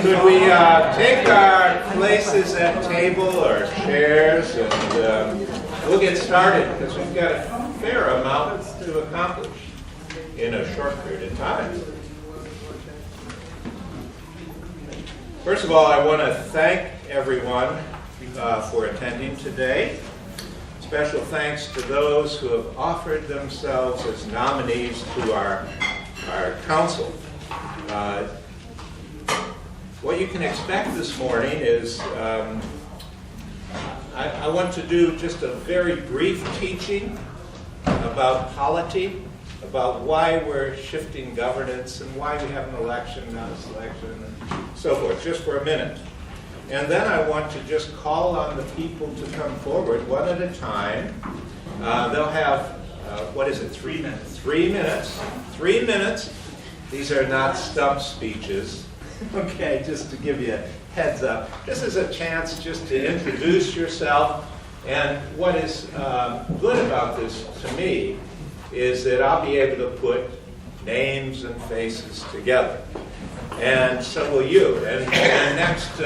Could we take our places at table or chairs, and we'll get started because we've got a fair amount to accomplish in a short period of time. First of all, I want to thank everyone for attending today. Special thanks to those who have offered themselves as nominees to our council. What you can expect this morning is I want to do just a very brief teaching about polity, about why we're shifting governance and why we have an election, not a selection, and so forth, just for a minute. And then I want to just call on the people to come forward one at a time. They'll have, 3 minutes? 3 minutes. 3 minutes. These are not stump speeches. Okay, just to give you a heads up. This is a chance just to introduce yourself. And what is good about this to me is that I'll be able to put names and faces together. And so will you. And next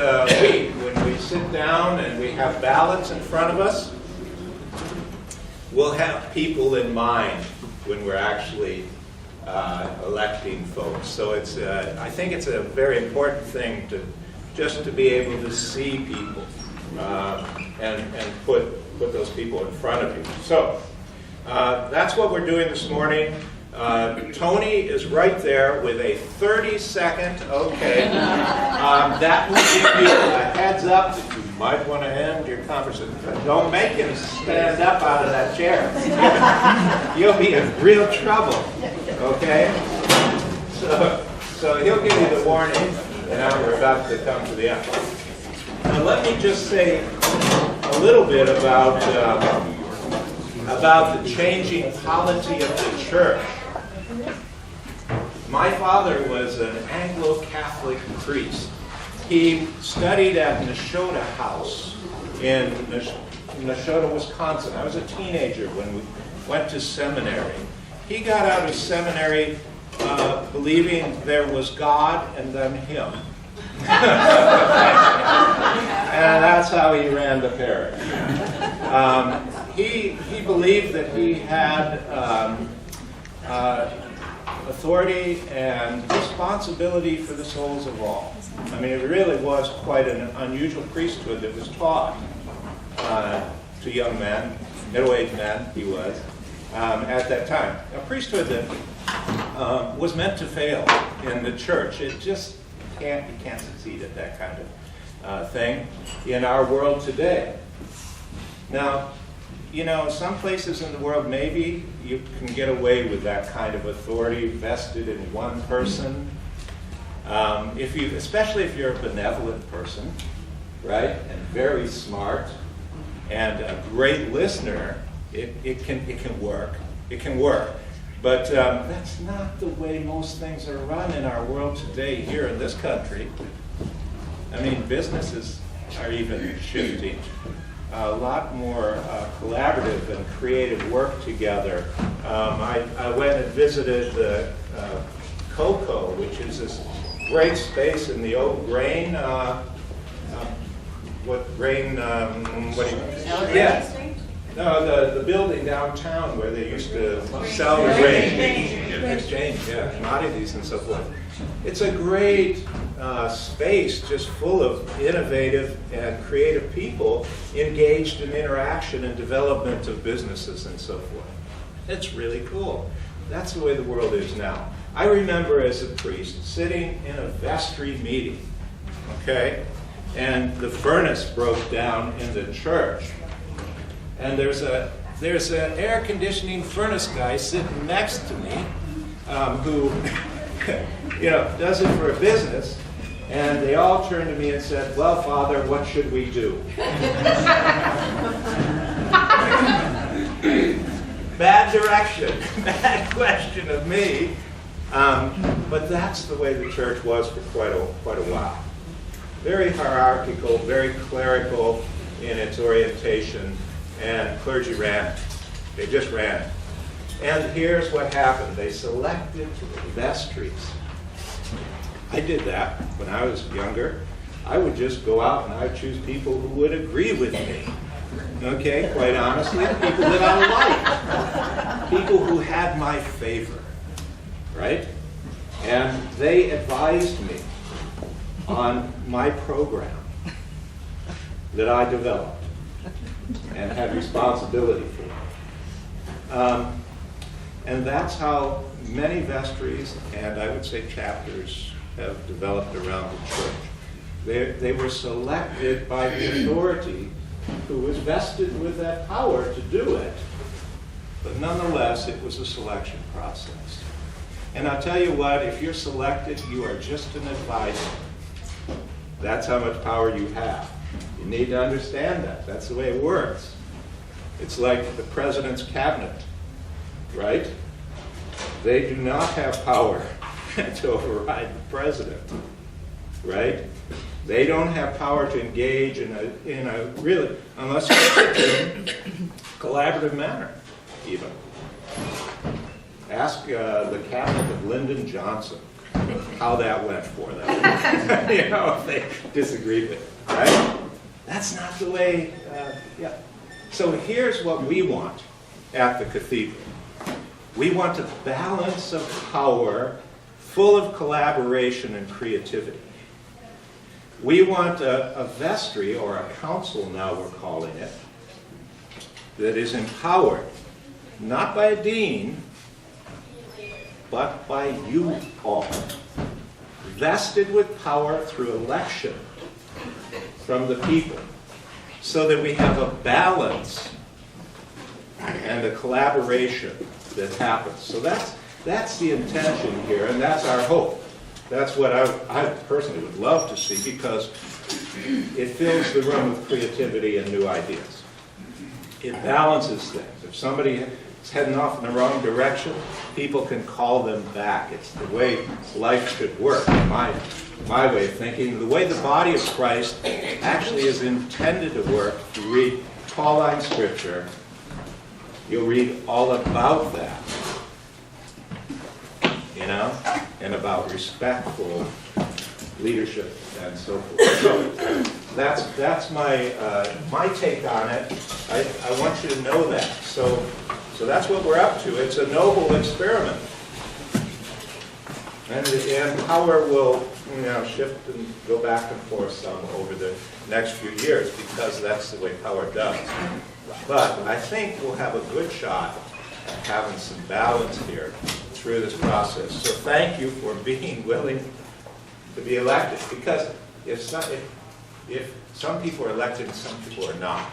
week, when we sit down and we have ballots in front of us, we'll have people in mind when we're actually electing folks. So it's I think it's a very important thing to be able to see people and put those people in front of you. So that's what we're doing this morning. Tony is right there with a 30-second okay. That will give you a heads up that you might want to end your conversation. But don't make him stand up out of that chair. You'll be in real trouble. Okay? So he'll give you the warning, and now we're about to come to the end. Now let me just say a little bit about the changing polity of the church. My father was an Anglo-Catholic priest. He studied at Nashotah House in Nashotah, Wisconsin. I was a teenager when we went to seminary. He got out of seminary believing there was God and then him. And that's how he ran the parish. He believed that he had authority and responsibility for the souls of all. I mean, it really was quite an unusual priesthood that was taught to young men, middle-aged men, he was, at that time. A priesthood that was meant to fail in the church. It just you can't succeed at that kind of thing in our world today. Now, you know, some places in the world, maybe you can get away with that kind of authority vested in one person. Especially if you're a benevolent person, right, and very smart, and a great listener, it can work. It can work. But that's not the way most things are run in our world today here in this country. I mean, businesses are even shifting. A lot more collaborative and creative work together. I went and visited the Cocoa, which is this great space in the old grain. No, the building downtown where they used to sell the grain. Exchange, yeah, commodities and so forth. It's a great space just full of innovative and creative people engaged in interaction and development of businesses and so forth. It's really cool. That's the way the world is now. I remember as a priest sitting in a vestry meeting, okay, and the furnace broke down in the church. And there's an air conditioning furnace guy sitting next to me who does it for a business, and they all turned to me and said, "Well, Father, what should we do?" Bad direction, bad question of me, but that's the way the church was for quite a while. Very hierarchical, very clerical in its orientation, and clergy ran it. They just ran it. And here's what happened. They selected vestries I did that when I was younger. I would just go out and I would choose people who would agree with me. Okay, quite honestly, people that I liked. People who had my favor, right? And they advised me on my program that I developed and had responsibility for. And that's how many vestries, and I would say chapters, have developed around the church. They were selected by the authority who was vested with that power to do it, but nonetheless, it was a selection process. And I'll tell you what, if you're selected, you are just an advisor. That's how much power you have. You need to understand that. That's the way it works. It's like the president's cabinet, right? They do not have power to override the president, right? They don't have power to engage in a really, unless it's in a collaborative manner, even. Ask the cabinet of Lyndon Johnson how that went for them. You know, if they disagreed with it, right? That's not the way, yeah. So here's what we want at the cathedral. We want a balance of power full of collaboration and creativity. We want a vestry, or a council now we're calling it, that is empowered, not by a dean, but by you all. Vested with power through election from the people, so that we have a balance and a collaboration that happens. So that's the intention here, and that's our hope. That's what I personally would love to see, because it fills the room with creativity and new ideas. It balances things. If somebody is heading off in the wrong direction, people can call them back. It's the way life should work, in my way of thinking. The way the body of Christ actually is intended to work. If you read Pauline Scripture, you'll read all about that. You know, and about respectful leadership and so forth. So that's my take on it. I want you to know that. So that's what we're up to. It's a noble experiment, and power will shift and go back and forth some over the next few years, because that's the way power does. But I think we'll have a good shot at having some balance here through this process. So thank you for being willing to be elected, because if some people are elected and some people are not.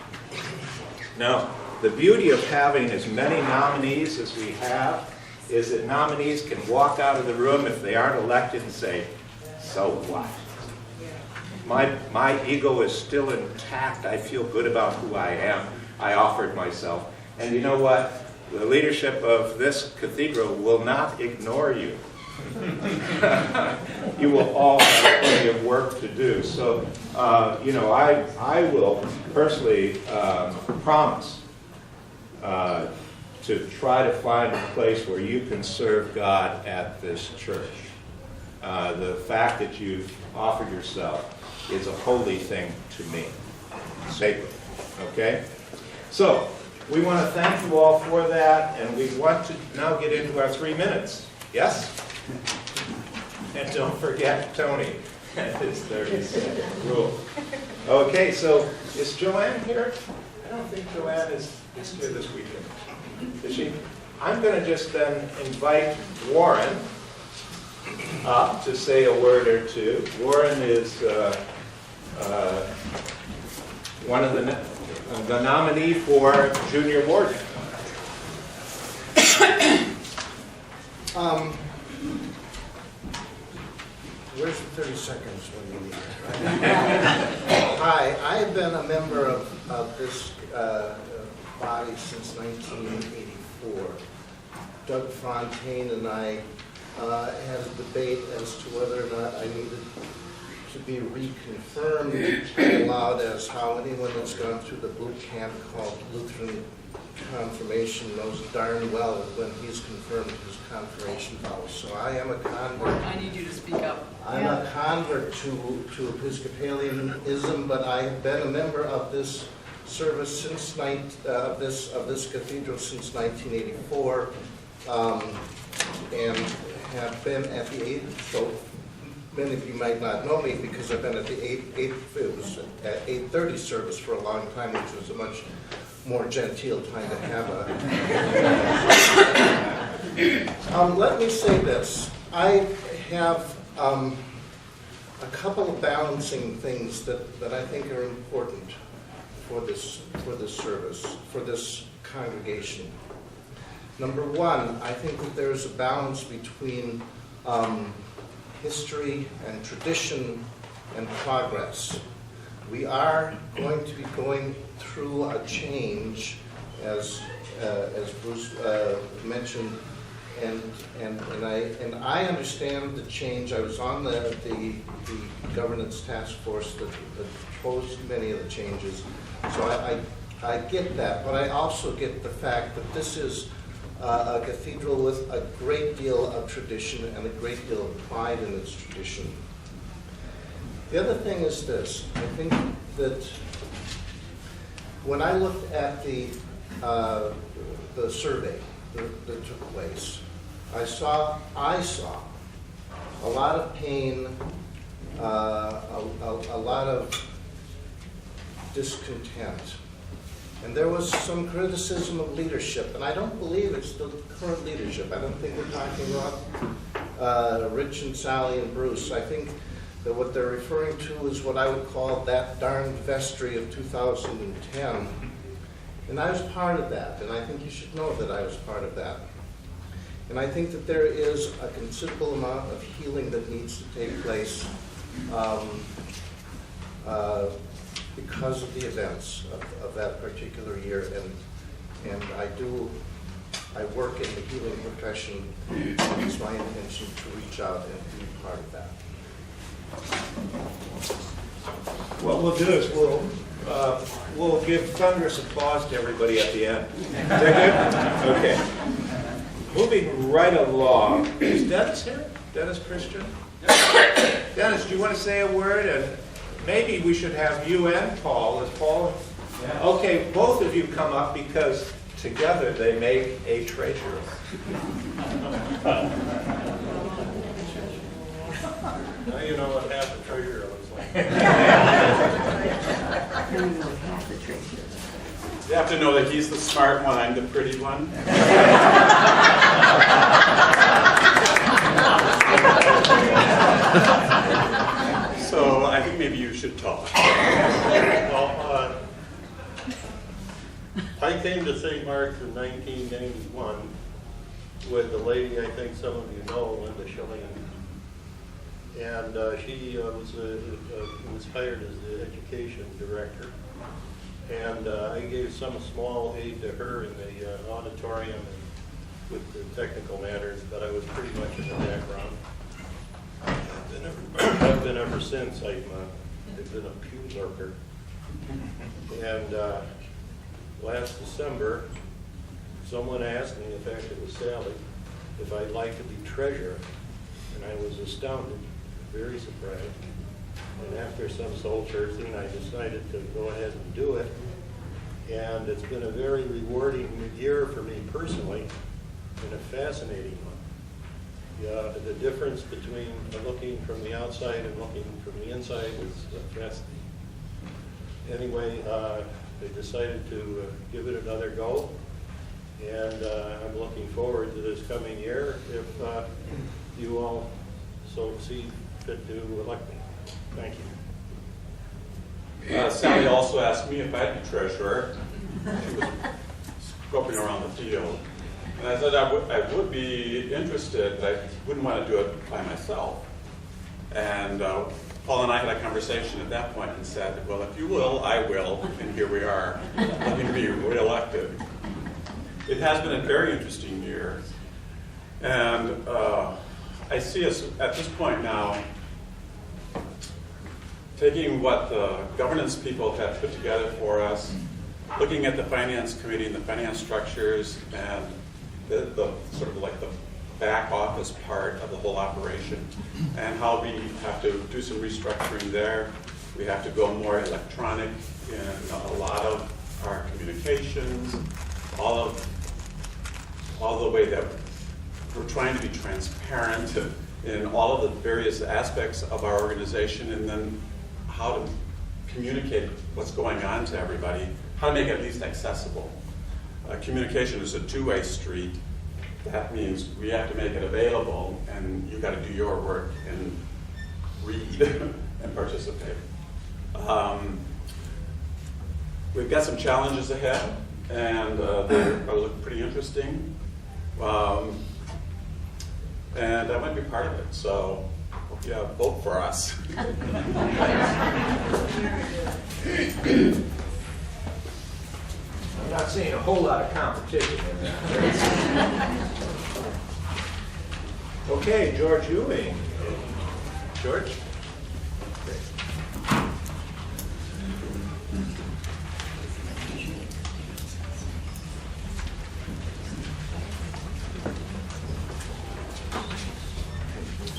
No, the beauty of having as many nominees as we have is that nominees can walk out of the room if they aren't elected and say, so what? My ego is still intact. I feel good about who I am. I offered myself. And you know what? The leadership of this cathedral will not ignore you. You will all have plenty of work to do. So, I will personally promise to try to find a place where you can serve God at this church. The fact that you've offered yourself is a holy thing to me. Sacred. Okay? So, we want to thank you all for that, and we want to now get into our 3 minutes. Yes? And don't forget Tony and his 30-second rule. Okay, so is Joanne here? I don't think Joanne is here this weekend. Is she? I'm going to just then invite Warren up to say a word or two. Warren is one of the nominee for junior warden. Where's the 30 seconds when you need it? Hi, I've been a member of this body since 1984. Doug Fontaine and I had a debate as to whether or not I needed to be reconfirmed allowed, as how anyone that's gone through the boot camp called Lutheran confirmation knows darn well when he's confirmed his confirmation vows. So I am a convert. I need you to speak up. I'm a convert to Episcopalianism, but I've been a member of this service since of this cathedral since 1984, and have been at the 8th. So many of you might not know me because I've been at the 8:30 service for a long time, which was a much more genteel time to have a. Let me say this. I have a couple of balancing things that I think are important for this service, for this congregation. Number one, I think that there's a balance between history and tradition and progress. We are going to be going through a change, as Bruce mentioned, and I understand the change. I was on the governance task force that proposed many of the changes, so I get that. But I also get the fact that this is a cathedral with a great deal of tradition and a great deal of pride in its tradition. The other thing is this. I think that when I looked at the survey that took place, I saw a lot of pain, a lot of discontent. And there was some criticism of leadership, and I don't believe it's the current leadership. I don't think we're talking about Rich and Sally and Bruce. I think that what they're referring to is what I would call that darned vestry of 2010. And I was part of that, and I think you should know that I was part of that. And I think that there is a considerable amount of healing that needs to take place because of the events of that particular year. And I work in the healing profession, and it's my intention to reach out and be part of that. What we'll do is we'll give thunderous applause to everybody at the end. Is that good? Okay. Moving right along. Is Dennis here? Dennis Christian? Dennis, do you want to say a word? And maybe we should have you and Paul. Is Paul? Yeah. Okay, both of you come up because together they make a treasure. Now you know what half the treasure looks like. You have to know that he's the smart one, I'm the pretty one. So I think maybe you should talk. Well, I came to St. Mark's in 1991 with a lady I think some of you know, Linda Schilling. And she was hired as the education director. And I gave some small aid to her in the auditorium and with the technical matters, but I was pretty much in the background. I've been ever since. I've been a pew lurker. And last December, someone asked me, in fact it was Sally, if I'd like to be treasurer. And I was astounded, very surprised. And after some soul searching, I decided to go ahead and do it. And it's been a very rewarding year for me personally, and a fascinating one. The difference between looking from the outside and looking from the inside is fascinating. Anyway, I decided to give it another go, and I'm looking forward to this coming year if you all so see fit to elect me. Thank you. Sally also asked me if I'd be treasurer. She was scoping around the field. And I said I would be interested, but I wouldn't want to do it by myself. And Paul and I had a conversation at that point and said, well, if you will, I will. And here we are, looking to be reelected. It has been a very interesting year. And I see us at this point now taking what the governance people have put together for us looking at the finance committee and the finance structures and the sort of like the back office part of the whole operation, and how we have to do some restructuring there. We have to go more electronic in a lot of our communications, all the way that we're trying to be transparent in all of the various aspects of our organization, and then how to communicate what's going on to everybody, how to make it at least accessible. Communication is a two-way street. That means we have to make it available, and you've got to do your work and read and participate. We've got some challenges ahead, and they look pretty interesting. And I might be part of it, so hope you vote for us. I'm not seeing a whole lot of competition in that. Okay, George Ewing. George?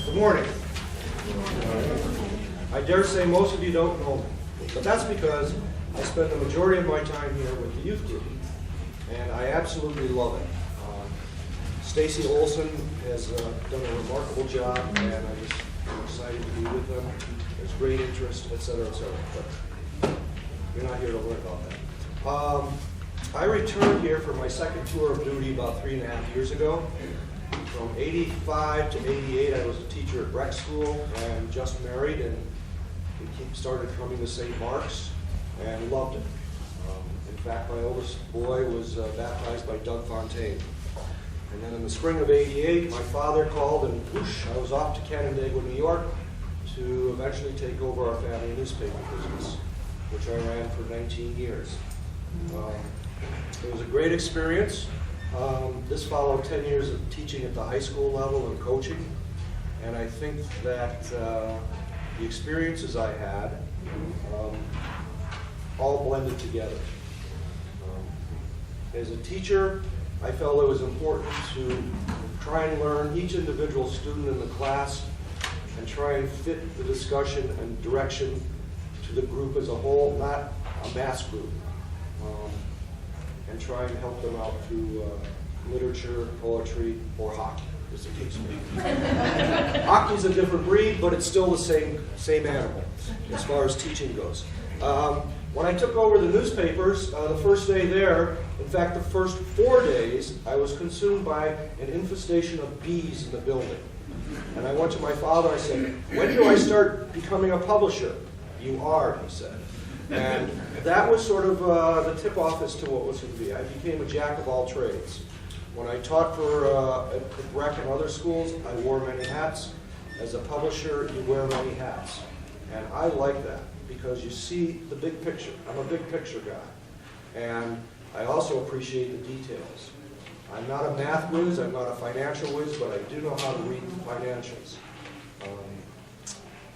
Good morning. I dare say most of you don't know me, but that's because I spend the majority of my time here with the youth group, and I absolutely love it. Stacy Olson has done a remarkable job, and I'm excited to be with them. There's great interest, et cetera, but you're not here to learn about that. I returned here for my second tour of duty about 3.5 years ago. From 85 to 88, I was a teacher at Breck School and just married, and we started coming to St. Mark's and loved it. In fact, my oldest boy was baptized by Doug Fontaine. And then in the spring of 88, my father called, and whoosh, I was off to Canandaigua, New York, to eventually take over our family newspaper business, which I ran for 19 years. It was a great experience. This followed 10 years of teaching at the high school level and coaching, and I think that the experiences I had all blended together. As a teacher, I felt it was important to try and learn each individual student in the class and try and fit the discussion and direction to the group as a whole, not a mass group. And try and help them out through literature, poetry, or hockey, as the case may be. Hockey's a different breed, but it's still the same animal as far as teaching goes. When I took over the newspapers, the first day there, in fact, the first 4 days, I was consumed by an infestation of bees in the building. And I went to my father, I said, "When do I start becoming a publisher?" "You are," he said. And that was sort of the tip-off as to what was going to be. I became a jack of all trades. When I taught for at Breck and other schools, I wore many hats. As a publisher, you wear many hats. And I like that because you see the big picture. I'm a big picture guy. And I also appreciate the details. I'm not a math whiz, I'm not a financial whiz, but I do know how to read financials.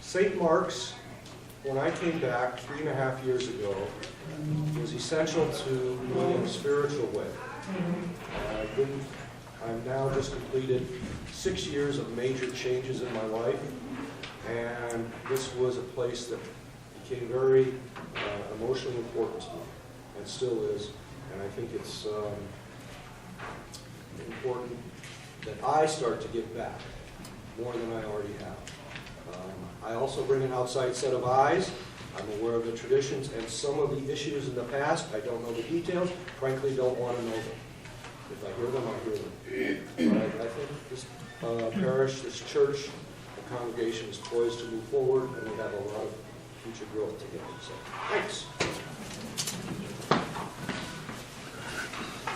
St. Mark's, when I came back 3.5 years ago, was essential to me in a spiritual way. I've now just completed 6 years of major changes in my life, and this was a place that became very emotionally important to me, and still is. And I think it's important that I start to give back more than I already have. I also bring an outside set of eyes. I'm aware of the traditions and some of the issues in the past. I don't know the details, frankly don't want to know them. If I hear them, I'll hear them. But I think this parish, this church, the congregation is poised to move forward, and we have a lot of future growth together. So, thanks.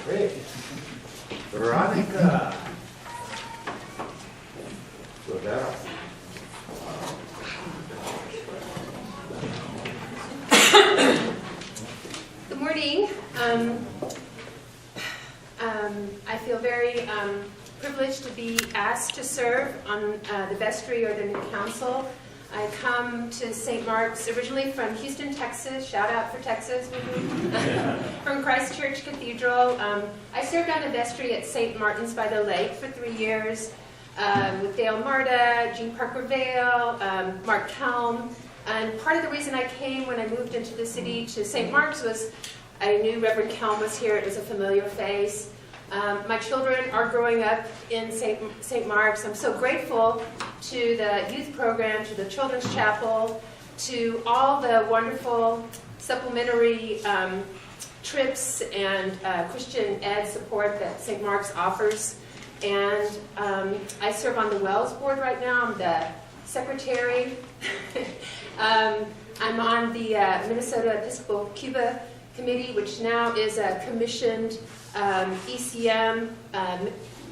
Great. Veronica. Rivera. Good morning. I feel very privileged to be asked to serve on the Vestry Ordinary Council. I come to St. Mark's originally from Houston, Texas. Shout out for Texas. From Christ Church Cathedral. I served on the vestry at St. Martin's by the Lake for 3 years with Dale Marta, Jean Parker Vale, Mark Helm. And part of the reason I came when I moved into the city to St. Mark's was I knew Reverend Helm was here. It was a familiar face. My children are growing up in St. Mark's. I'm so grateful to the youth program, to the Children's Chapel, to all the wonderful supplementary trips and Christian ed support that St. Mark's offers. And I serve on the WELS board right now. I'm the secretary. I'm on the Minnesota Episcopal Cuba Committee, which now is a commissioned ECM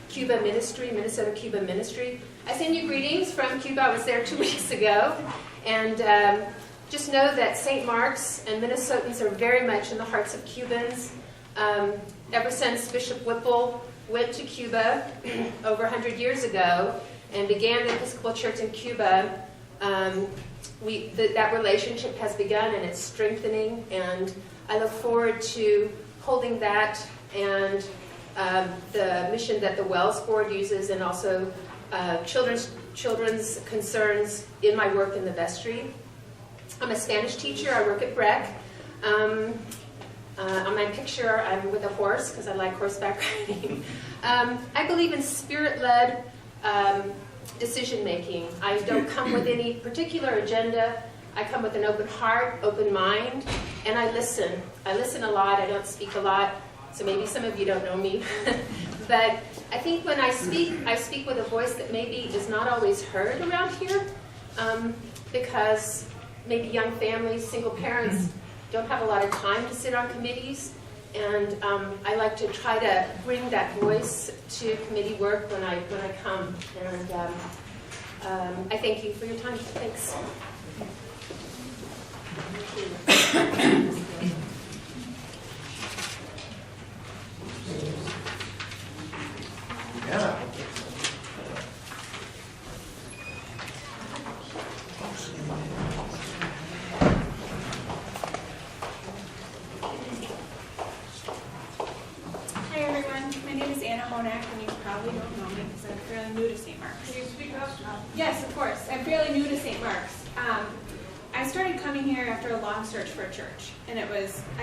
Cuba Ministry, Minnesota Cuba Ministry. I send you greetings from Cuba. I was there 2 weeks ago. And just know that St. Mark's and Minnesotans are very much in the hearts of Cubans. Ever since Bishop Whipple went to Cuba over 100 years ago and began the Episcopal Church in Cuba, that relationship has begun and it's strengthening. And I look forward to holding that and the mission that the WELS Board uses, and also children's concerns in my work in the vestry. I'm a Spanish teacher. I work at Breck. On my picture, I'm with a horse because I like horseback riding. I believe in spirit-led decision-making. I don't come with any particular agenda. I come with an open heart, open mind, and I listen. I listen a lot. I don't speak a lot, so maybe some of you don't know me. But I think when I speak with a voice that maybe is not always heard around here, because maybe young families, single parents, don't have a lot of time to sit on committees. And I like to try to bring that voice to committee work when I come. And I thank you for your time. Thanks. Yeah. Hi everyone, my name is Anna Honak, and you probably don't know me because I'm fairly new to St. Mark's. Can you speak up? Yes, of course. I'm fairly new to St. Mark's. I started coming here after a long search for a church, and I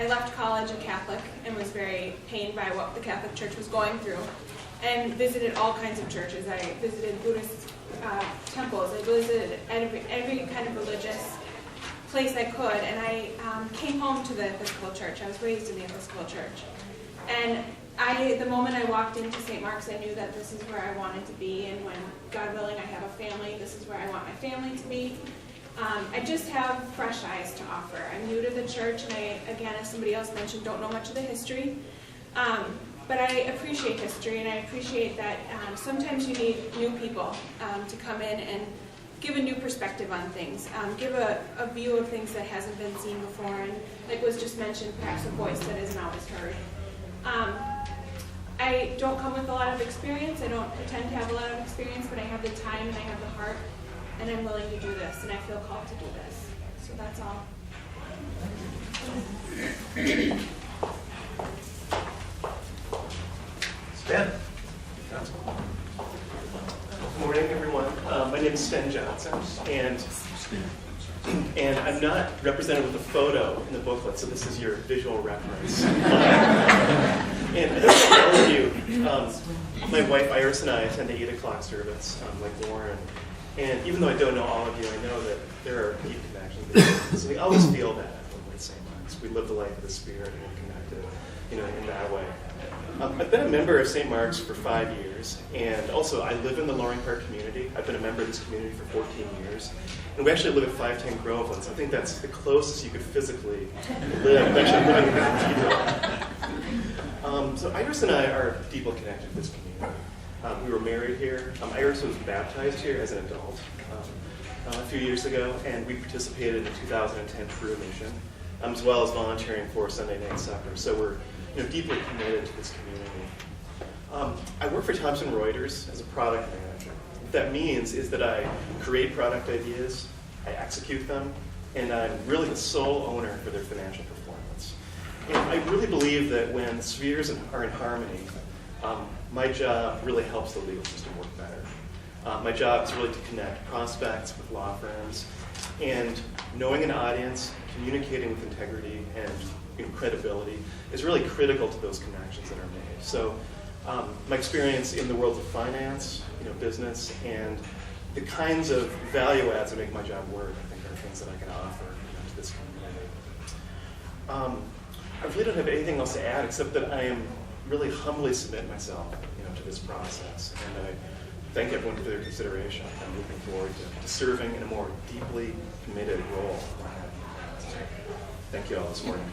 left college a Catholic and was very pained by what the Catholic Church was going through, and visited all kinds of churches. I visited Buddhist temples. I visited every kind of religious place I could, and I came home to the Episcopal Church. I was raised in the Episcopal Church. And the moment I walked into St. Mark's, I knew that this is where I wanted to be, and when, God willing, I have a family, this is where I want my family to be. I just have fresh eyes to offer. I'm new to the church, and I, again, as somebody else mentioned, don't know much of the history. But I appreciate history, and I appreciate that sometimes you need new people to come in and give a new perspective on things, give a view of things that hasn't been seen before, and like was just mentioned, perhaps a voice that isn't always heard. I don't come with a lot of experience. I don't pretend to have a lot of experience, but I have the time and I have the heart, and I'm willing to do this, and I feel called to do this. So that's all. Stan. Good morning, everyone. My name is Stan Johnson, and I'm not represented with a photo in the booklet, so this is your visual reference. And I don't know all of you, my wife Iris and I attend the 8 o'clock service, like Warren. And even though I don't know all of you, I know that there are deep connections. So we always feel that when we're at St. Mark's. We live the life of the Spirit and we're connected, in that way. I've been a member of St. Mark's for 5 years, and also I live in the Loring Park community. I've been a member of this community for 14 years. And we actually live at 510 Groveland, so I think that's the closest you could physically live, actually living in the cathedral. So Iris and I are deeply connected to this community. We were married here. Iris was baptized here as an adult a few years ago, and we participated in the 2010 Peru mission, as well as volunteering for Sunday night supper. So we're deeply committed to this community. I work for Thomson Reuters as a product manager. What that means is that I create product ideas, I execute them, and I'm really the sole owner for their financial performance. And I really believe that when spheres are in harmony, my job really helps the legal system work better. My job is really to connect prospects with law firms, and knowing an audience, communicating with integrity and credibility is really critical to those connections that are made. So my experience in the world of finance, business, and the kinds of value adds that make my job work, I think, are things that I can offer to this community. I really don't have anything else to add except that I am really humbly submit myself to this process. And I thank everyone for their consideration. I'm looking forward to serving in a more deeply committed role. Thank you all this morning.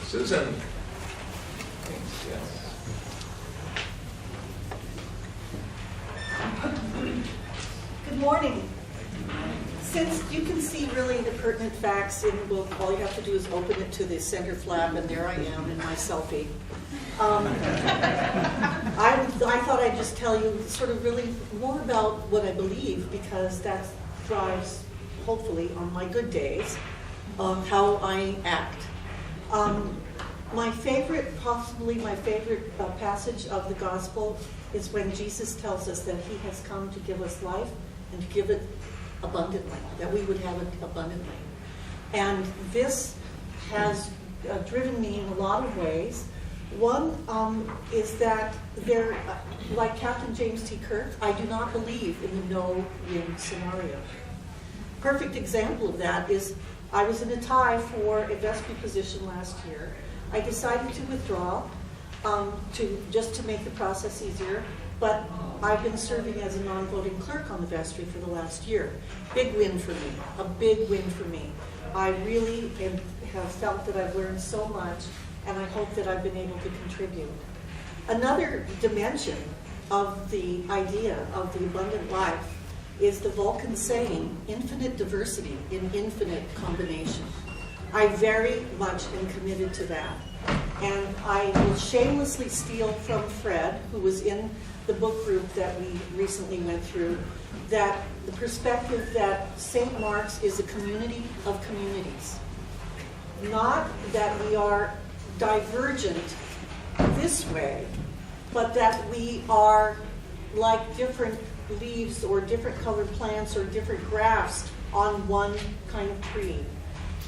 Susan. Good morning. Since you can see really the pertinent facts in the book, all you have to do is open it to the center flap, and there I am in my selfie. I thought I'd just tell you sort of really more about what I believe, because that drives, hopefully, on my good days, how I act. Possibly my favorite passage of the gospel is when Jesus tells us that he has come to give us life and to give it abundantly, that we would have it abundantly. And this has driven me in a lot of ways. One is that there, like Captain James T. Kirk, I do not believe in the no-win scenario. Perfect example of that is I was in a tie for a vestry position last year. I decided to withdraw just to make the process easier, but I've been serving as a non-voting clerk on the vestry for the last year. Big win for me, a big win for me. I really have felt that I've learned so much, and I hope that I've been able to contribute. Another dimension of the idea of the abundant life is the Vulcan saying, infinite diversity in infinite combination. I very much am committed to that. And I will shamelessly steal from Fred, who was in the book group that we recently went through, that the perspective that St. Mark's is a community of communities. Not that we are divergent this way, but that we are like different leaves or different colored plants or different grafts on one kind of tree.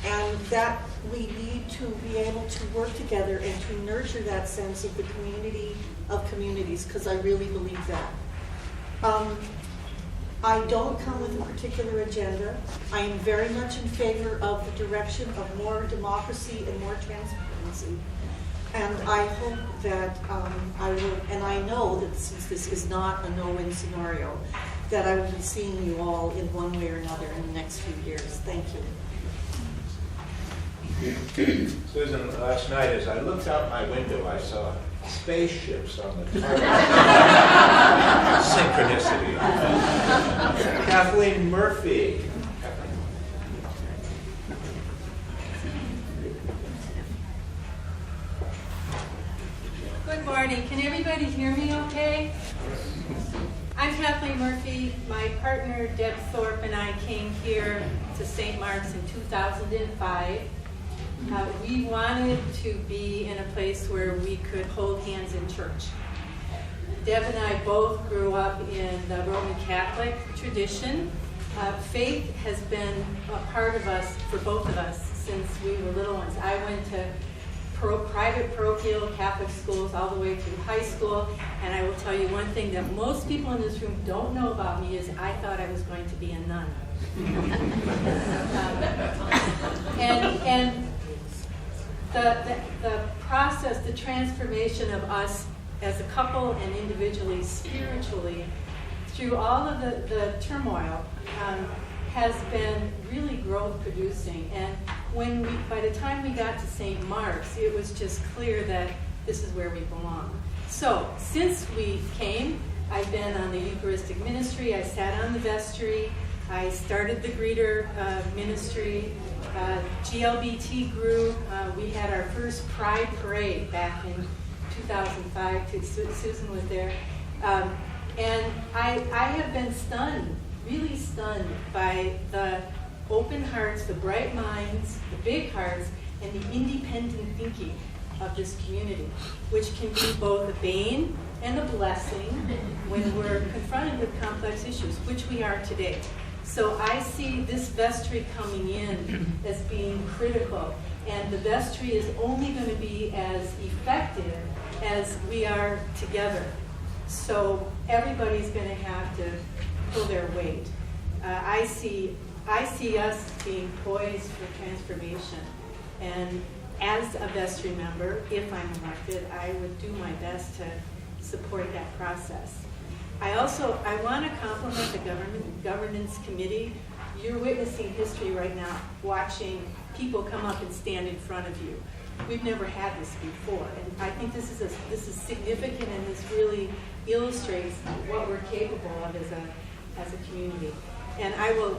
And that we need to be able to work together and to nurture that sense of the community of communities, because I really believe that. I don't come with a particular agenda. I am very much in favor of the direction of more democracy and more transparency. And I hope that I will, and I know that since this is not a no-win scenario, that I will be seeing you all in one way or another in the next few years. Thank you. Susan, last night as I looked out my window, I saw spaceships on the tarmac. Synchronicity. Kathleen Murphy. Good morning. Can everybody hear me okay? I'm Kathleen Murphy. My partner Deb Thorpe and I came here to St. Mark's in 2005. We wanted to be in a place where we could hold hands in church. Deb and I both grew up in the Roman Catholic tradition. Faith has been a part of us, for both of us, since we were little ones. I went to private parochial Catholic schools all the way through high school, and I will tell you one thing that most people in this room don't know about me is I thought I was going to be a nun. And the process, the transformation of us as a couple and individually, spiritually, through all of the turmoil, has been really growth producing. And by the time we got to St. Mark's, it was just clear that this is where we belong. So since we came, I've been on the Eucharistic ministry, I sat on the vestry, I started the greeter ministry, GLBT grew. We had our first Pride Parade back in 2005. Susan was there. And I have been stunned, really stunned by the open hearts, the bright minds, the big hearts, and the independent thinking of this community, which can be both a bane and a blessing when we're confronted with complex issues, which we are today. So I see this vestry coming in as being critical, and the vestry is only going to be as effective as we are together. So everybody's going to have to pull their weight. I see us being poised for transformation, and as a vestry member, if I'm elected, I would do my best to support that process. I want to compliment the governance committee. You're witnessing history right now, watching people come up and stand in front of you. We've never had this before, and I think this is significant, and this really illustrates what we're capable of as a community. And I will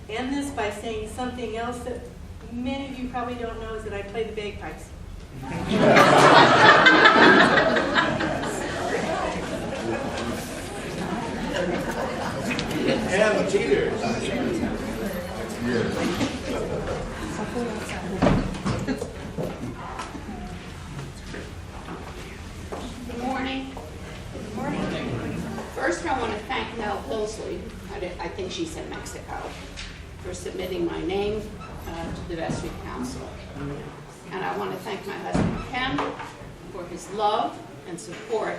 end this by saying something else that many of you probably don't know, is that I play the bagpipes. And the cheaters. Good morning. Good morning. First, I want to thank Mel Hillsley, I think she's in Mexico, for submitting my name to the Vestry Council. And I want to thank my husband, Ken, for his love and support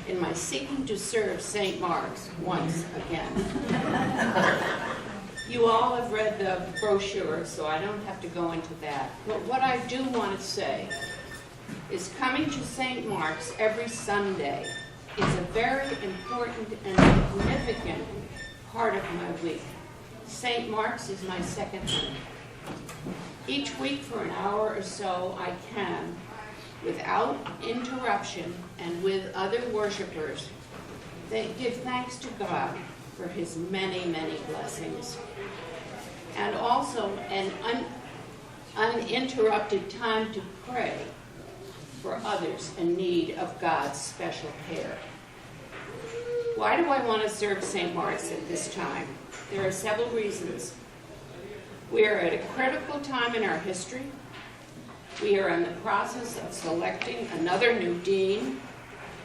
in my seeking to serve St. Mark's once again. You all have read the brochure, so I don't have to go into that. But what I do want to say is coming to St. Mark's every Sunday is a very important and significant part of my week. St. Mark's is my second home. Each week for an hour or so I can, without interruption and with other worshipers, they give thanks to God for his many, many blessings. And also an uninterrupted time to pray for others in need of God's special care. Why do I want to serve St. Mark's at this time? There are several reasons. We are at a critical time in our history. We are in the process of selecting another new dean,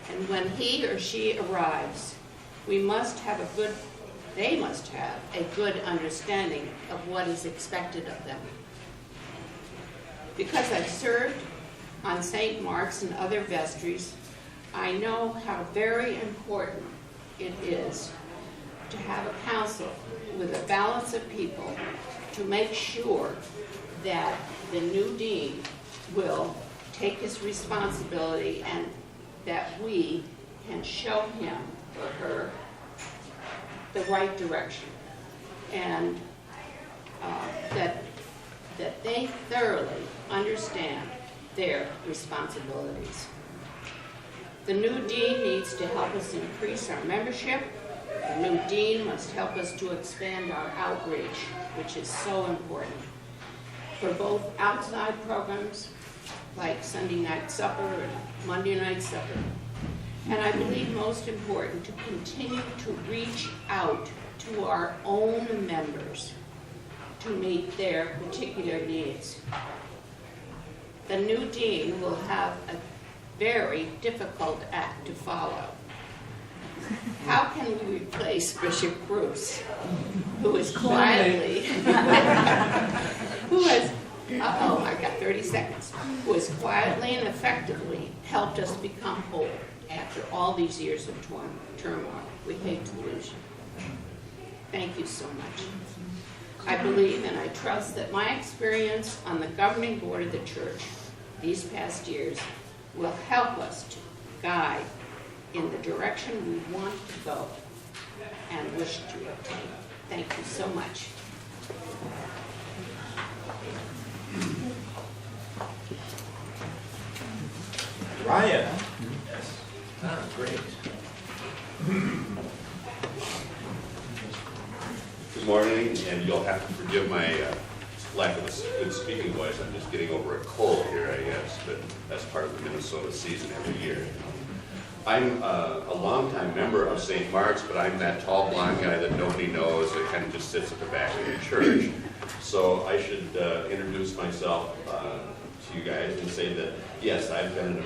and when he or she arrives, they must have a good understanding of what is expected of them. Because I've served on St. Mark's and other vestries, I know how very important it is to have a council with a balance of people to make sure that the new dean will take his responsibility and that we can show him or her the right direction, and that they thoroughly understand their responsibilities. The new dean needs to help us increase our membership. The new dean must help us to expand our outreach, which is so important, for both outside programs like Sunday night supper and Monday night supper. And I believe most important, to continue to reach out to our own members to meet their particular needs. The new dean will have a very difficult act to follow. How can we replace Bishop Bruce, who is quietly, who has quietly and effectively helped us become whole after all these years of turmoil? We hate to lose you. Thank you so much. I believe and I trust that my experience on the governing board of the church these past years will help us to guide in the direction we want to go and wish to obtain. Thank you so much. Ryan. Great. Good morning, and you'll have to forgive my lack of a good speaking voice. I'm just getting over a cold here, I guess, but that's part of the Minnesota season every year. I'm a longtime member of St. Mark's, but I'm that tall blonde guy that nobody knows that kind of just sits at the back of the church. So I should introduce myself to you guys and say that, yes, I've been,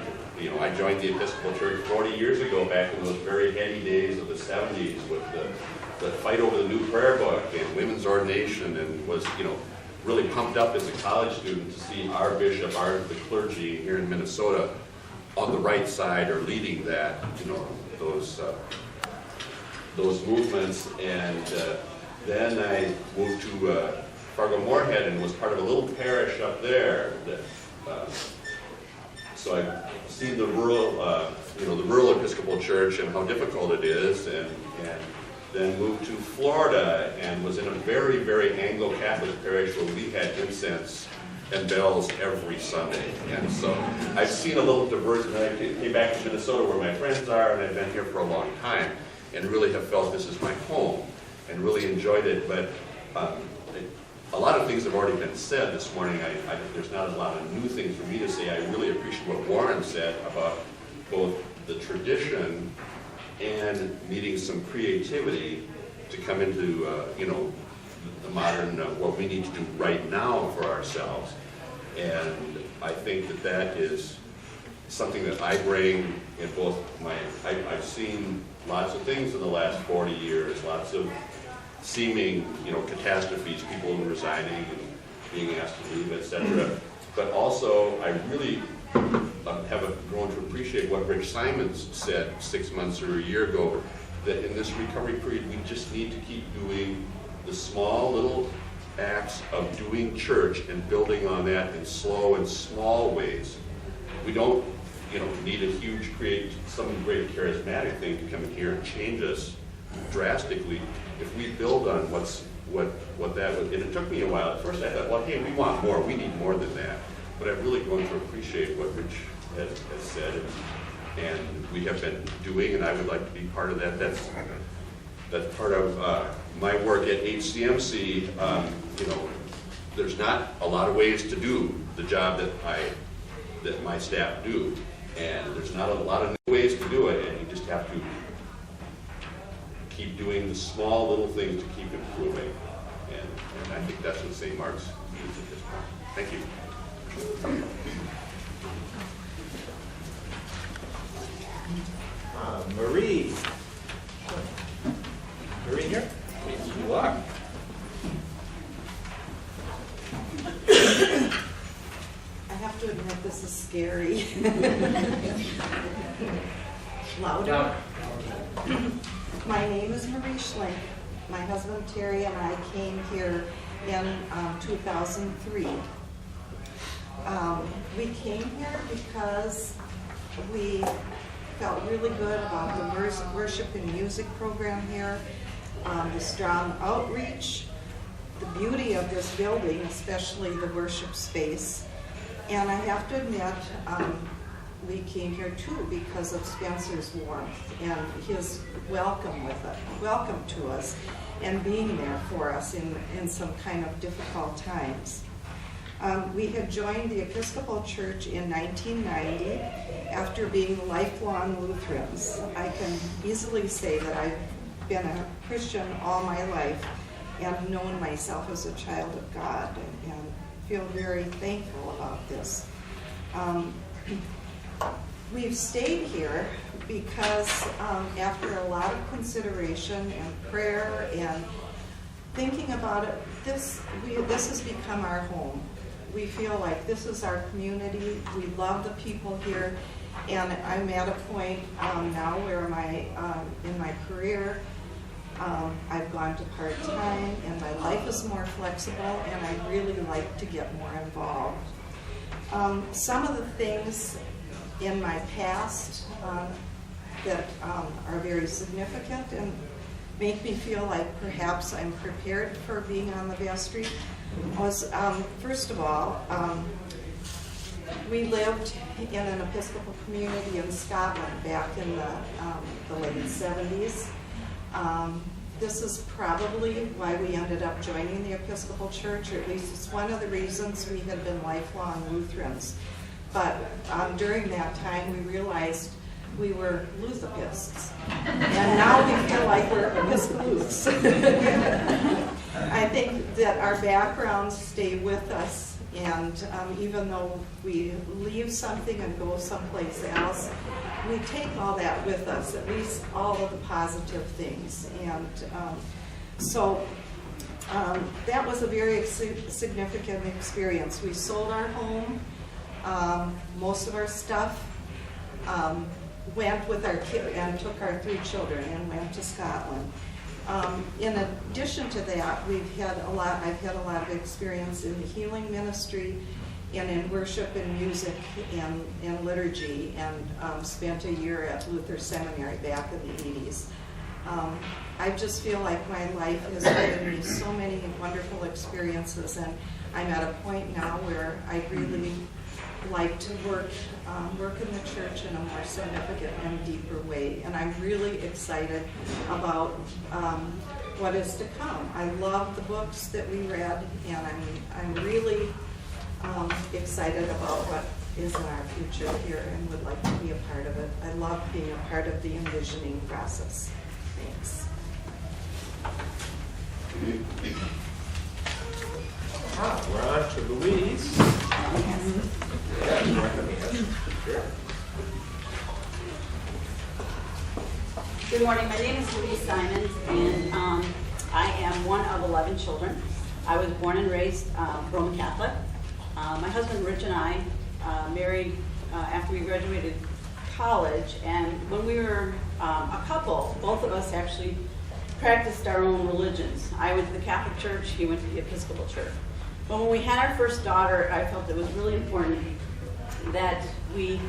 I joined the Episcopal Church 40 years ago, back in those very heady days of the 70s with the fight over the new prayer book and women's ordination, and was, really pumped up as a college student to see our bishop, the clergy here in Minnesota, on the right side or leading that, those movements. And then I moved to Fargo-Moorhead and was part of a little parish up there. So I've seen the rural Episcopal Church and how difficult it is, and then moved to Florida and was in a very, very Anglo-Catholic parish where we had incense and bells every Sunday. And so I've seen a little diversion. I came back to Minnesota where my friends are, and I've been here for a long time, and really have felt this is my home, and really enjoyed it. But a lot of things have already been said this morning. There's not a lot of new things for me to say. I really appreciate what Warren said about both the tradition and needing some creativity to come into, the modern, what we need to do right now for ourselves. And I think that is something that I bring in both I've seen lots of things in the last 40 years, lots of seeming, catastrophes, people resigning and being asked to leave, etc. But also, I really have grown to appreciate what Rich Simons said 6 months or a year ago, that in this recovery period, we just need to keep doing the small little acts of doing church and building on that in slow and small ways. We don't, need a huge, some great charismatic thing to come in here and change us drastically. If we build on what that was, and it took me a while. At first I thought, well, hey, we want more. We need more than that. But I've really grown to appreciate what Rich has said, and we have been doing, and I would like to be part of that. That's part of my work at HCMC. There's not a lot of ways to do the job that my staff do, and there's not a lot of new ways to do it, and you just have to keep doing the small little things to keep improving, and I think that's what St. Mark's needs at this point. Thank you. Marie. Marie here? You are. I have to admit, this is scary. Louder. My name is Marie Schlink. My husband Terry and I came here in 2003. We came here because we felt really good about the worship and music program here, the strong outreach, the beauty of this building, especially the worship space. And I have to admit, we came here too because of Spencer's warmth and his welcome to us, and being there for us in some kind of difficult times. We had joined the Episcopal Church in 1990 after being lifelong Lutherans. I can easily say that I've been a Christian all my life and known myself as a child of God, and feel very thankful about this. We've stayed here because after a lot of consideration and prayer and thinking about it, this has become our home. We feel like this is our community. We love the people here, and I'm at a point now where in my career, I've gone to part-time, and my life is more flexible, and I really like to get more involved. Some of the things in my past that are very significant and make me feel like perhaps I'm prepared for being on the vestry was, first of all, we lived in an Episcopal community in Scotland back in the late 70s. This is probably why we ended up joining the Episcopal Church, or at least it's one of the reasons. We had been lifelong Lutherans. But during that time, we realized we were Lutherpists. And now we feel like we're Episcopals. I think that our backgrounds stay with us, and even though we leave something and go someplace else, we take all that with us, at least all of the positive things. And that was a very significant experience. We sold our home. Most of our stuff went with our kid and took our 3 children and went to Scotland. In addition to that, I've had a lot of experience in the healing ministry and in worship and music and liturgy, and spent a year at Luther Seminary back in the 80s. I just feel like my life has given me so many wonderful experiences, and I'm at a point now where I really like to work in the church in a more significant and deeper way. And I'm really excited about what is to come. I love the books that we read, and I'm really excited about what is in our future here and would like to be a part of it. I love being a part of the envisioning process. Thanks. We're on to Louise. Sure. Good morning. My name is Louise Simons, and I am one of 11 children. I was born and raised Roman Catholic. My husband Rich and I married after we graduated college, and when we were a couple, both of us actually practiced our own religions. I went to the Catholic Church, he went to the Episcopal Church. But when we had our first daughter, I felt it was really important that we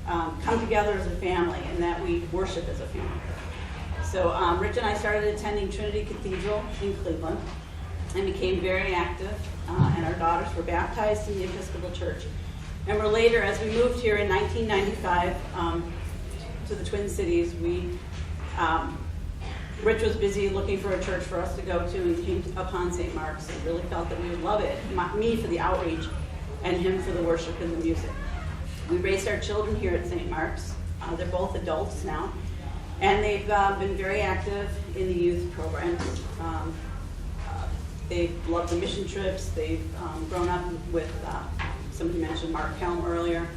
come together as a family and that we worship as a family. So Rich and I started attending Trinity Cathedral in Cleveland and became very active, and our daughters were baptized in the Episcopal Church. And we're later, as we moved here in 1995 to the Twin Cities, Rich was busy looking for a church for us to go to and came upon St. Mark's and really felt that we would love it, me for the outreach and him for the worship and the music. We raised our children here at St. Mark's. They're both adults now, and they've been very active in the youth programs. They've loved the mission trips. They've grown up with, somebody mentioned Mark Helm earlier.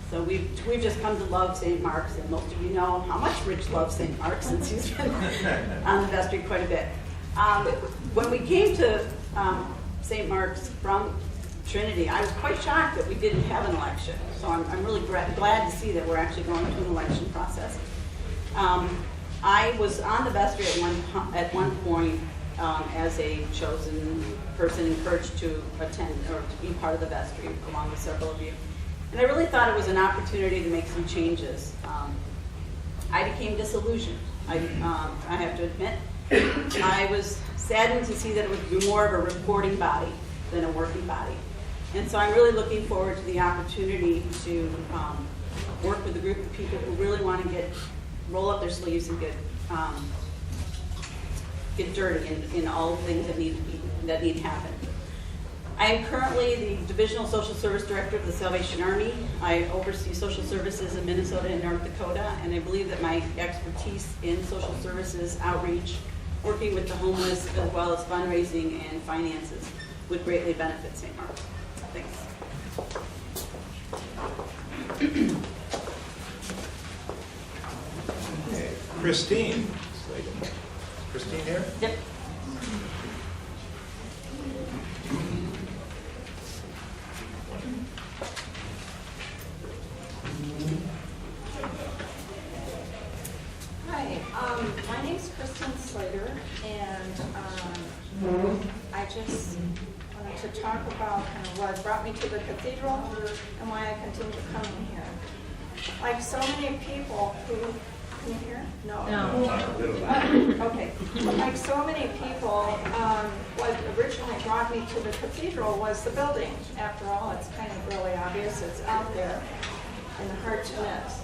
So we've just come to love St. Mark's, and most of you know how much Rich loves St. Mark's since he's been on the vestry quite a bit. When we came to St. Mark's from Trinity, I was quite shocked that we didn't have an election. So I'm really glad to see that we're actually going through an election process. I was on the vestry at one point as a chosen person encouraged to attend or to be part of the vestry along with several of you. And I really thought it was an opportunity to make some changes. I became disillusioned. I have to admit. I was saddened to see that it would be more of a reporting body than a working body. And so I'm really looking forward to the opportunity to work with a group of people who really want to roll up their sleeves and get dirty in all the things that need to happen. I am currently the Divisional Social Service Director of the Salvation Army. I oversee social services in Minnesota and North Dakota, and I believe that my expertise in social services, outreach, working with the homeless, as well as fundraising and finances would greatly benefit St. Mark's. Thanks. Okay. Christine. Christine here? Yep. Hi, my name's Kristen Slater, and I just wanted to talk about kind of what brought me to the cathedral and why I continue coming here. Like so many people who, can you hear? No. Okay. Like so many people, what originally brought me to the cathedral was the building. After all, it's kind of really obvious. It's out there and hard to miss.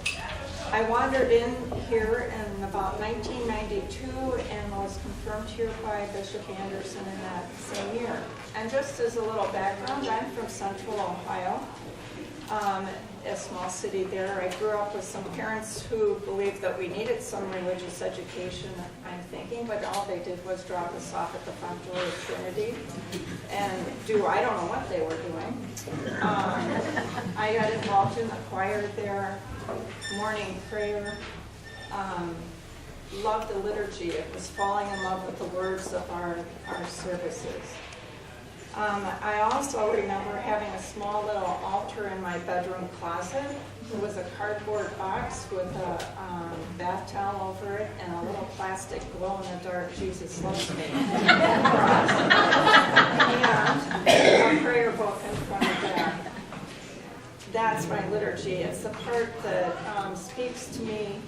I wandered in here in about 1992 and was confirmed here by Bishop Anderson in that same year. And just as a little background, I'm from Central Ohio. a small city there. I grew up with some parents who believed that we needed some religious education, I'm thinking, but all they did was drop us off at the Font-Joy Trinity and I don't know what they were doing. I got involved in the choir there, morning prayer, loved the liturgy. It was falling in love with the words of our services. I also remember having a small little altar in my bedroom closet. It was a cardboard box with a bath towel over it and a little plastic glow-in-the-dark Jesus loves me cross. And a prayer book in front of that. That's my liturgy. It's the part that speaks to me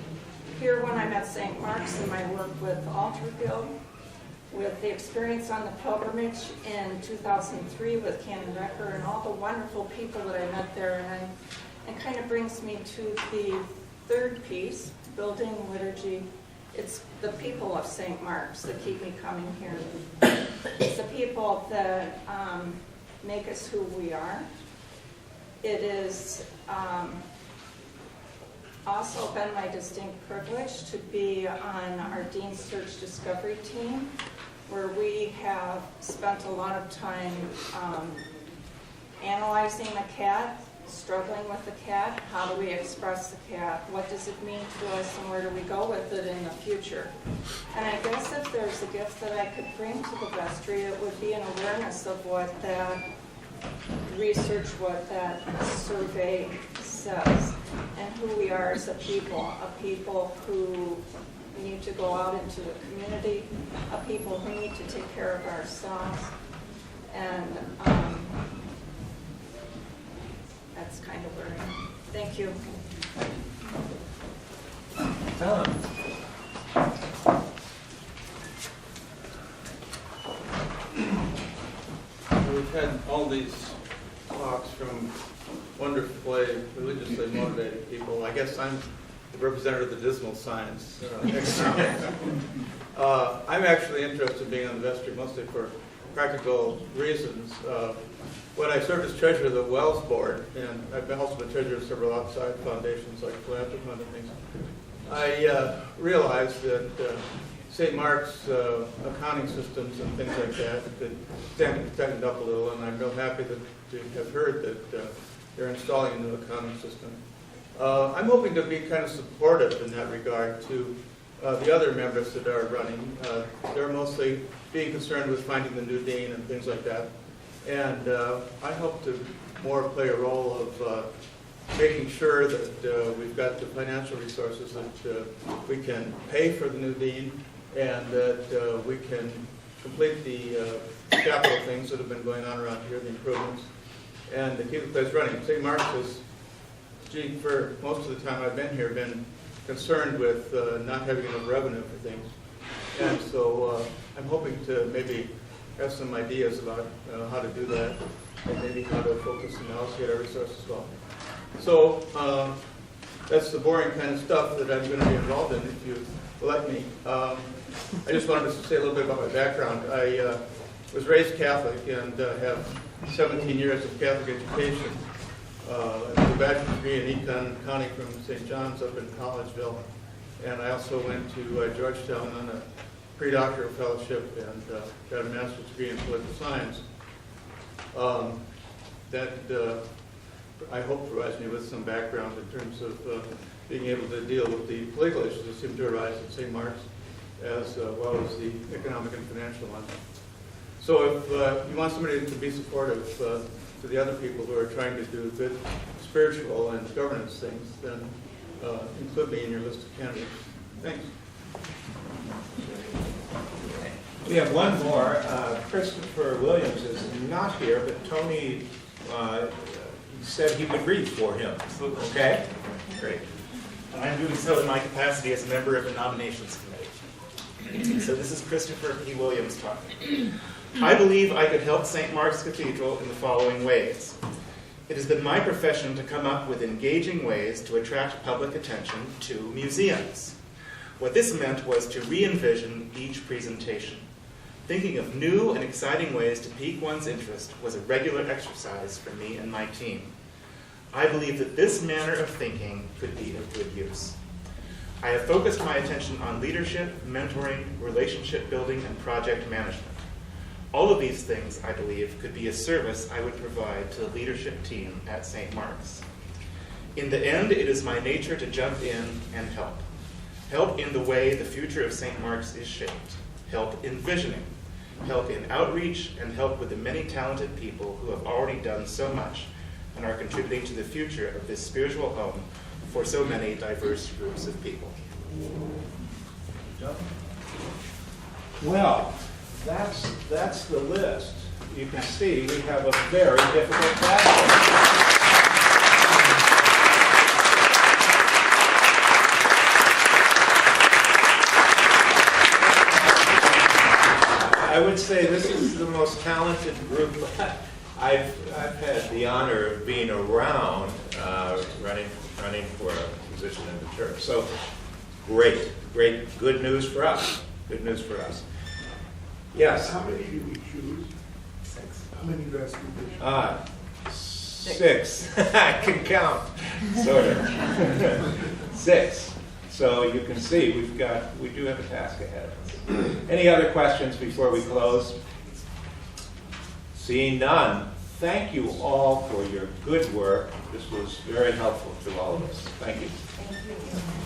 here when I'm at St. Mark's in my work with Altarfield, with the experience on the pilgrimage in 2003 with Canon Recker and all the wonderful people that I met there. And it kind of brings me to the third piece, building liturgy. It's the people of St. Mark's that keep me coming here. It's the people that make us who we are. It is also been my distinct privilege to be on our Dean Search Discovery team, where we have spent a lot of time analyzing the cat, struggling with the cat. How do we express the cat? What does it mean to us, and where do we go with it in the future? And I guess if there's a gift that I could bring to the vestry, it would be an awareness of what that research, what that survey says, and who we are as a people who need to go out into the community, a people who need to take care of ourselves, and that's kind of where I am. Thank you. Tom. We've had all these talks from wonderfully religiously motivated people. I guess I'm the representative of the dismal science. I'm actually interested in being on the vestry mostly for practical reasons. When I served as treasurer of the Wells Board, and I've also been treasurer of several outside foundations like Philanthropy Fund and things, I realized that St. Mark's accounting systems and things like that could stand up a little, and I'm real happy to have heard that they're installing a new accounting system. I'm hoping to be kind of supportive in that regard to the other members that are running. They're mostly being concerned with finding the new dean and things like that. And I hope to more play a role of making sure that we've got the financial resources that we can pay for the new dean, and that we can complete the capital things that have been going on around here, the improvements, and to keep the place running. St. Mark's has, for most of the time I've been here, been concerned with not having enough revenue for things. And so I'm hoping to maybe have some ideas about how to do that, and maybe how to focus and allocate our resources well. So that's the boring kind of stuff that I'm going to be involved in, if you let me. I just wanted to say a little bit about my background. I was raised Catholic and have 17 years of Catholic education. I have a bachelor's degree in econ accounting from St. John's up in Collegeville. And I also went to Georgetown on a pre-doctoral fellowship and got a master's degree in political science. That I hope provides me with some background in terms of being able to deal with the political issues that seem to arise at St. Mark's, as well as the economic and financial ones. So if you want somebody to be supportive to the other people who are trying to do good spiritual and governance things, then include me in your list of candidates. Thanks. We have one more. Christopher Williams is not here, but Tony said he would read for him. Okay? Great. And I'm doing so in my capacity as a member of the nominations committee. So this is Christopher P. Williams talking. I believe I could help St. Mark's Cathedral in the following ways. It has been my profession to come up with engaging ways to attract public attention to museums. What this meant was to re-envision each presentation. Thinking of new and exciting ways to pique one's interest was a regular exercise for me and my team. I believe that this manner of thinking could be of good use. I have focused my attention on leadership, mentoring, relationship building, and project management. All of these things, I believe, could be a service I would provide to the leadership team at St. Mark's. In the end, it is my nature to jump in and help. Help in the way the future of St. Mark's is shaped. Help in visioning. Help in outreach, and help with the many talented people who have already done so much and are contributing to the future of this spiritual home for so many diverse groups of people. Well, that's the list. You can see we have a very difficult task. I would say this is the most talented group I've had the honor of being around running for a position in the church. So great, good news for us. Good news for us. Yes? How many do we choose? 6. How many vestry bishops? 6. I can count, sort of. 6. So you can see we do have a task ahead of us. Any other questions before we close? Seeing none, thank you all for your good work. This was very helpful to all of us. Thank you. Thank you.